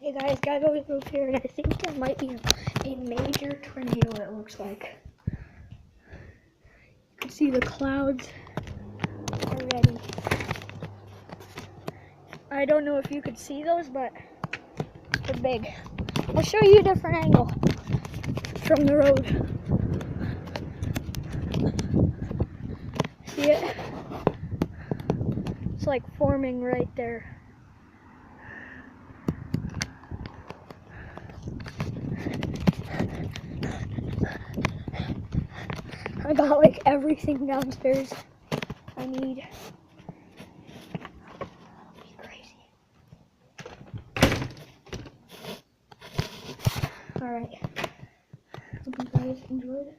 Hey guys, gotta go move here, and I think there might be a major tornado, it looks like. You can see the clouds already. I don't know if you could see those, but they're big. I'll show you a different angle from the road. See it? It's like forming right there. I got like everything downstairs I need. Crazy. Alright. Hope you guys enjoyed.